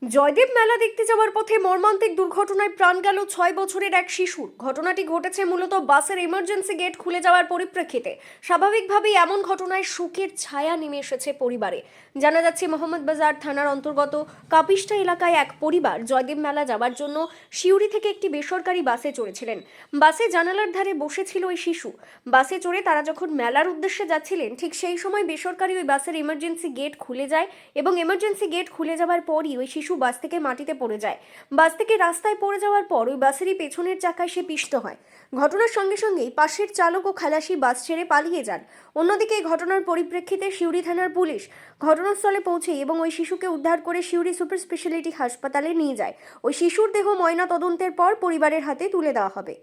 জয়দেব মেলা দেখতে যাওয়ার পথে মর্মান্তিক দুর্ঘটনায় প্রাণ গেল 6 বছরের এক শিশুর। ঘটনাটি ঘটেছে মূলত বাসের ইমার্জেন্সি গেট খুলে যাওয়ার পরিপ্রেক্ষিতে। স্বাভাবিকভাবেই এমন ঘটনায় শোকের ছায়া নেমে এসেছে পরিবারে। জানা যাচ্ছে মোহাম্মদবাজার থানার অন্তর্গত কাপিষ্টা এলাকায় এক পরিবার জয়দেব মেলা যাওয়ার জন্য সিউড়ি থেকে একটি বেসরকারি বাসে চড়েছিলেন। বাসে জানালার ধারে বসেছিল ওই শিশু। বাসে চড়ে তারা যখন মেলার উদ্দেশ্যে যাচ্ছিলেন, ঠিক সেই সময় বেসরকারি ওই বাসের ইমার্জেন্সি গেট খুলে যায় এবং ইমার্জেন্সি গেট খুলে যাওয়ার পরই ওই শিশু বাস থেকে মাটিতে পড়ে যায়। বাস থেকে রাস্তায় পড়ে যাওয়ার পর ওই বাসেরই পেছনের চাকায় সে পিষ্ট হয়। ঘটনার সঙ্গে সঙ্গেই পাশের চালক ও খালাসি বাস ছেড়ে পালিয়ে যান। অন্যদিকে এই ঘটনার পরিপ্রেক্ষিতে সিউড়ি থানার পুলিশ ঘটনাস্থলে পৌঁছে এবং ওই শিশুকে উদ্ধার করে সিউড়ি সুপার স্পেশালিটি হাসপাতালে নিয়ে যায়। ওই শিশুর দেহ ময়না তদন্তের পর পরিবারের হাতে তুলে দেওয়া হবে।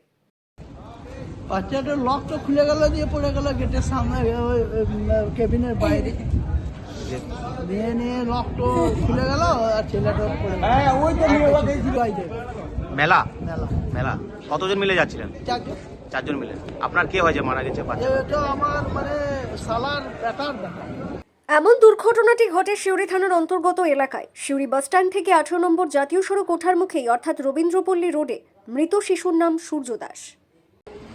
বাচ্চাটার লকটা খুলে গেল, দিয়ে পড়ে গেল গেটের সামনে, কেবিনের বাইরে নিয়ে লকটা খুলে গেল আর ছেলেটা পড়ে গেল। মেলা মেলা মেলা কতজন মিলে যাচ্ছিলেন? চারজন। চারজন মিলে। আপনার কে হয়েছে, মারা গেছে বাচ্চা? এটা আমার শালার ব্যাটার দেখা। এমন দুর্ঘটনাটি ঘটে সিউড়ি থানার অন্তর্গত এলাকায়। সিউড়ি বাসস্ট্যান্ড থেকে 18 নম্বর জাতীয় সড়ক ওঠার মুখেই অর্থাৎ রবীন্দ্রপল্লী রোডে মৃত শিশুর নাম সূর্য দাস।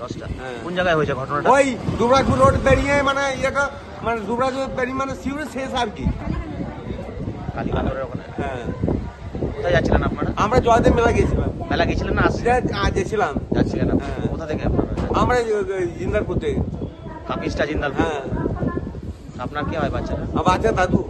10টা। কোন জায়গায় হয়েছে ঘটনাটা? ওই দুবরাজপুর রোড পেরিয়ে দুবরাজপুর পেরিয়ে সিউড়ি শেষ আর কি। কালীবাজারের ওখানে। হ্যাঁ, কোথায় যাচ্ছিলেন আপনারা? আমরা জয়দেব মেলা গেছিলাম। মেলা গেছিলেন না আসছিলেন? গেছিলাম। যাচ্ছিলেন আপনারা? হ্যাঁ। কোথা থেকে আপনারা? আমরা জিন্দারপুর থেকে। কাপিষ্টা জিন্দালপুর। হ্যাঁ, আপনার কে হয় বাচ্চাটা? আমার বাচ্চা দাদু।